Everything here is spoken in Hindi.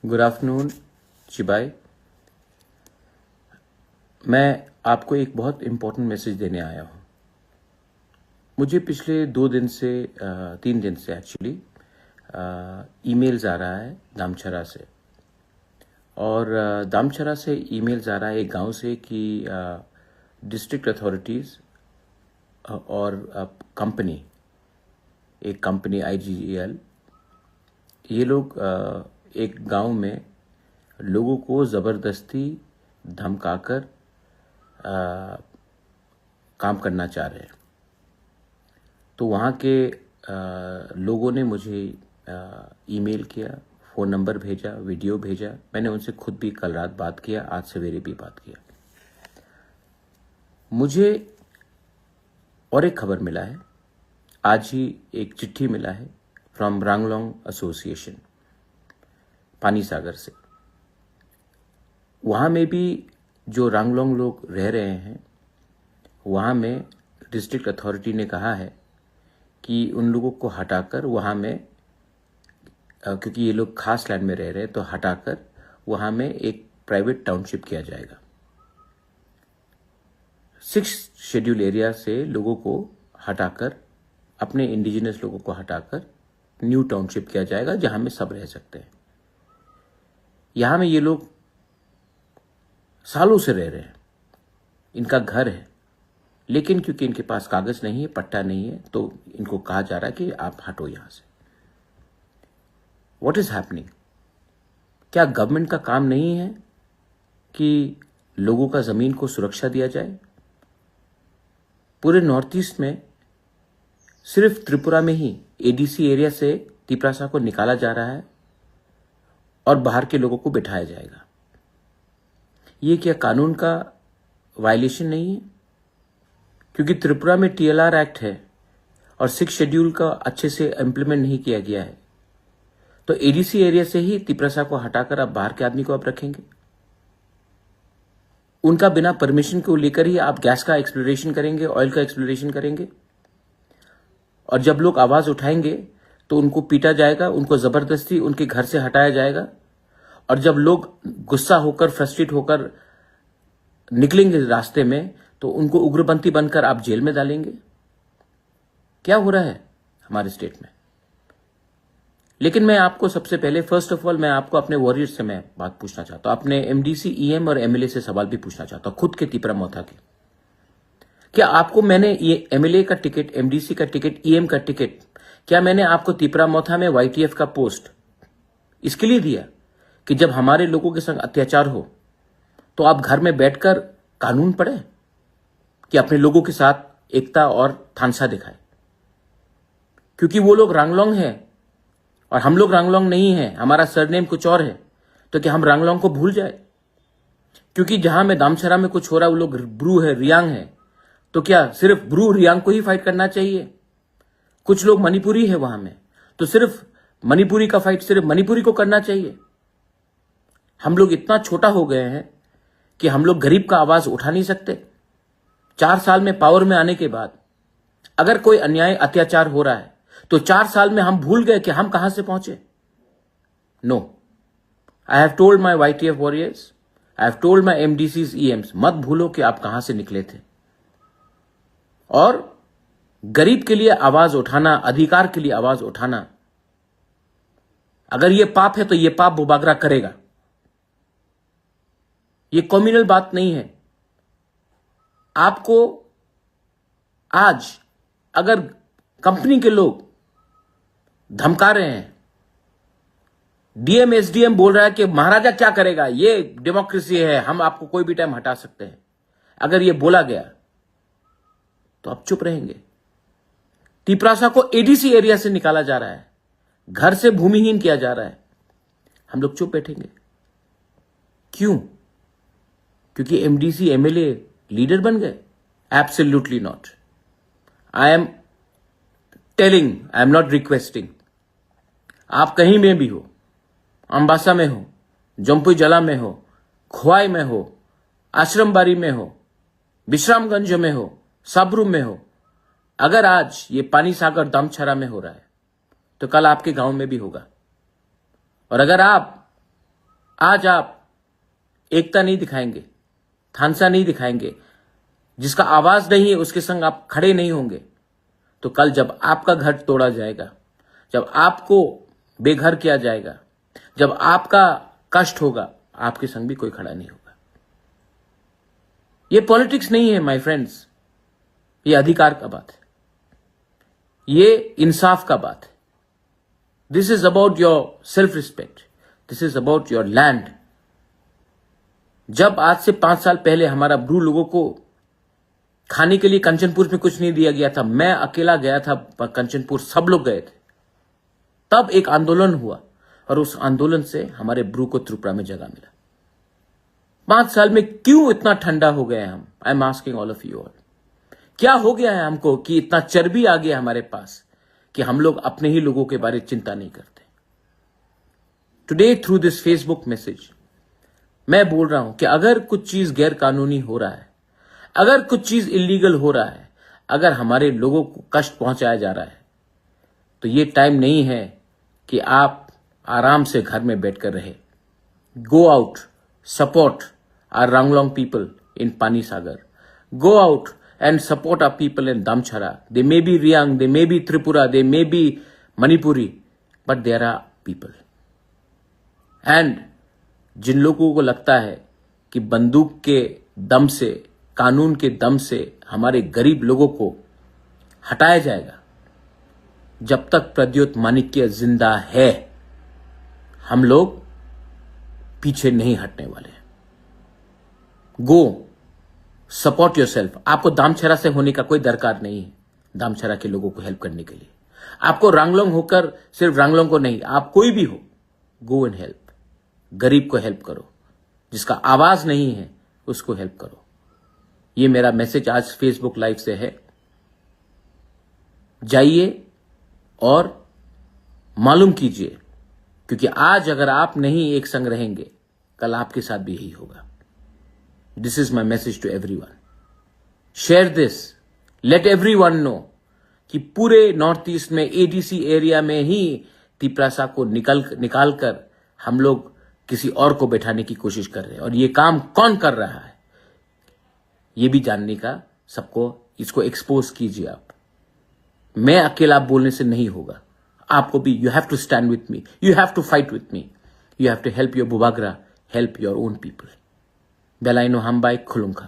Good afternoon चिबाई। मैं आपको एक बहुत इम्पोर्टेंट मैसेज देने आया हूँ। मुझे पिछले 2 दिन से 3 दिन से एक्चुअली ईमेल्स आ रहा है दामचरा से, और दामचरा से ईमेल्स आ रहा है एक गांव से कि डिस्ट्रिक्ट अथॉरिटीज़ और एक कंपनी IGGL, ये लोग एक गांव में लोगों को ज़बरदस्ती धमकाकर काम करना चाह रहे हैं। तो वहाँ के लोगों ने मुझे ईमेल किया, फ़ोन नंबर भेजा, वीडियो भेजा। मैंने उनसे खुद भी कल रात बात किया, आज सवेरे भी बात किया। मुझे और एक खबर मिला है, आज ही एक चिट्ठी मिला है फ्रॉम रांगलोंग एसोसिएशन पानी सागर से। वहाँ में भी जो रांगलोंग लोग रह रहे हैं, वहाँ में डिस्ट्रिक्ट अथॉरिटी ने कहा है कि उन लोगों को हटाकर वहाँ में, क्योंकि ये लोग खास लैंड में रह रहे हैं, तो हटाकर वहाँ में एक प्राइवेट टाउनशिप किया जाएगा। 6 शेड्यूल एरिया से लोगों को हटाकर, अपने इंडिजिनस लोगों को हटाकर न्यू टाउनशिप किया जाएगा, जहाँ में सब रह सकते हैं। यहाँ में ये लोग सालों से रह रहे हैं, इनका घर है, लेकिन क्योंकि इनके पास कागज नहीं है, पट्टा नहीं है, तो इनको कहा जा रहा है कि आप हटो यहां से। What is happening? क्या गवर्नमेंट का काम नहीं है कि लोगों का जमीन को सुरक्षा दिया जाए? पूरे नॉर्थ ईस्ट में सिर्फ त्रिपुरा में ही ADC एरिया से तिपरासा को निकाला जा रहा है और बाहर के लोगों को बिठाया जाएगा। ये क्या कानून का वायलेशन नहीं है? क्योंकि त्रिपुरा में TLR एक्ट है और 6 शेड्यूल का अच्छे से इम्प्लीमेंट नहीं किया गया है, तो ADC एरिया से ही तिपरासा को हटाकर आप बाहर के आदमी को आप रखेंगे। उनका बिना परमिशन को लेकर ही आप गैस का एक्सप्लोरेशन करेंगे, ऑयल का एक्सप्लोरेशन करेंगे, और जब लोग आवाज उठाएंगे तो उनको पीटा जाएगा, उनको जबरदस्ती उनके घर से हटाया जाएगा, और जब लोग गुस्सा होकर, फ्रस्ट्रेट होकर निकलेंगे रास्ते में, तो उनको उग्रपंथी बनकर आप जेल में डालेंगे। क्या हो रहा है हमारे स्टेट में? लेकिन मैं आपको सबसे पहले, फर्स्ट ऑफ ऑल, मैं आपको अपने वॉरियर्स से मैं बात पूछना चाहता हूं, अपने MDC, EM और MLA से सवाल भी पूछना चाहता हूं, खुद के तिपरा मोथा के। क्या आपको मैंने ये MLA का टिकट, MDC का टिकट, EM का टिकट, क्या मैंने आपको तिपरा मोथा में YTF का पोस्ट इसके लिए दिया कि जब हमारे लोगों के संग अत्याचार हो तो आप घर में बैठकर कानून पढ़े, कि अपने लोगों के साथ एकता और थानसा दिखाए? क्योंकि वो लोग रांगलोंग है और हम लोग रांगलोंग नहीं है, हमारा सरनेम कुछ और है, तो क्या हम रांगलोंग को भूल जाए? क्योंकि जहां में दामचरा में कुछ हो रहा है, वो लोग ब्रू है, रियांग है, तो क्या सिर्फ ब्रू रियांग को ही फाइट करना चाहिए? कुछ लोग मणिपुरी है वहां में, तो सिर्फ मणिपुरी का फाइट सिर्फ मणिपुरी को करना चाहिए? हम लोग इतना छोटा हो गए हैं कि हम लोग गरीब का आवाज उठा नहीं सकते। 4 साल में पावर में आने के बाद अगर कोई अन्याय, अत्याचार हो रहा है, तो 4 साल में हम भूल गए कि हम कहां से पहुंचे? No, I have told my YTF warriors, I have told my MDCs, EMs, मत भूलो कि आप कहां से निकले थे। और गरीब के लिए आवाज उठाना, अधिकार के लिए आवाज उठाना, अगर यह पाप है तो यह पाप बुबागरा करेगा। ये कम्युनल बात नहीं है। आपको आज अगर कंपनी के लोग धमका रहे हैं, DM SDM बोल रहा है कि महाराजा क्या करेगा, ये डेमोक्रेसी है, हम आपको कोई भी टाइम हटा सकते हैं, अगर ये बोला गया तो आप चुप रहेंगे? तिपरासा को ADC एरिया से निकाला जा रहा है, घर से भूमिहीन किया जा रहा है, हम लोग चुप बैठेंगे? क्यों? क्योंकि MDC MLA लीडर बन गए? Absolutely not. I am telling, I am not requesting. आप कहीं में भी हो, अंबासा में हो, जम्पुई जला में हो, खोवाई में हो, आश्रमबारी में हो, विश्रामगंज में हो, साबरू में हो, अगर आज ये पानी सागर दामचरा में हो रहा है, तो कल आपके गांव में भी होगा। और अगर आप आज आप एकता नहीं दिखाएंगे, थानसा नहीं दिखाएंगे, जिसका आवाज नहीं है उसके संग आप खड़े नहीं होंगे, तो कल जब आपका घर तोड़ा जाएगा, जब आपको बेघर किया जाएगा, जब आपका कष्ट होगा, आपके संग भी कोई खड़ा नहीं होगा। ये पॉलिटिक्स नहीं है माय फ्रेंड्स, ये अधिकार का बात है, ये इंसाफ का बात है। This is about your self respect, this is about your land. जब आज से 5 साल पहले हमारा ब्रू लोगों को खाने के लिए कंचनपुर में कुछ नहीं दिया गया था, मैं अकेला गया था कंचनपुर, सब लोग गए थे, तब एक आंदोलन हुआ और उस आंदोलन से हमारे ब्रू को त्रिपुरा में जगह मिला। 5 साल में क्यों इतना ठंडा हो गए हम? I am asking all of you all, क्या हो गया है हमको कि इतना चर्बी आ गया हमारे पास कि हम लोग अपने ही लोगों के बारे में चिंता नहीं करते? Today through this Facebook message मैं बोल रहा हूं कि अगर कुछ चीज गैर कानूनी हो रहा है, अगर कुछ चीज इलीगल हो रहा है, अगर हमारे लोगों को कष्ट पहुंचाया जा रहा है, तो ये टाइम नहीं है कि आप आराम से घर में बैठकर रहे। गो आउट, सपोर्ट आवर रंगलोंग people in Panisagar, go out and support our people in Damchara. They may be Riang, they may be Tripura, they may be Manipuri, but there are people. And जिन लोगों को लगता है कि बंदूक के दम से, कानून के दम से हमारे गरीब लोगों को हटाया जाएगा, जब तक प्रद्योत माणिक्य जिंदा है, हम लोग पीछे नहीं हटने वाले हैं। गो सपोर्ट योरसेल्फ। आपको दामछरा से होने का कोई दरकार नहीं है दामछरा के लोगों को हेल्प करने के लिए। आपको रंगलोंग होकर सिर्फ रंगलोंग को नहीं, आप कोई भी हो, गो एंड हेल्प। गरीब को हेल्प करो, जिसका आवाज नहीं है उसको हेल्प करो। ये मेरा मैसेज आज फेसबुक लाइव से है। जाइए और मालूम कीजिए, क्योंकि आज अगर आप नहीं एक संग रहेंगे, कल आपके साथ भी यही होगा। This is my message to everyone. Share this. Let everyone know कि पूरे नॉर्थ ईस्ट में एडीसी एरिया में ही तिपरासा को निकाल कर हम लोग किसी और को बैठाने की कोशिश कर रहे हैं, और ये काम कौन कर रहा है ये भी जानने का सबको, इसको एक्सपोज कीजिए आप। मैं अकेला बोलने से नहीं होगा, आपको भी you have to stand with me, you have to fight with me, you have to help your बुबागरा, help your own people. Belaino Hambai Khulunka.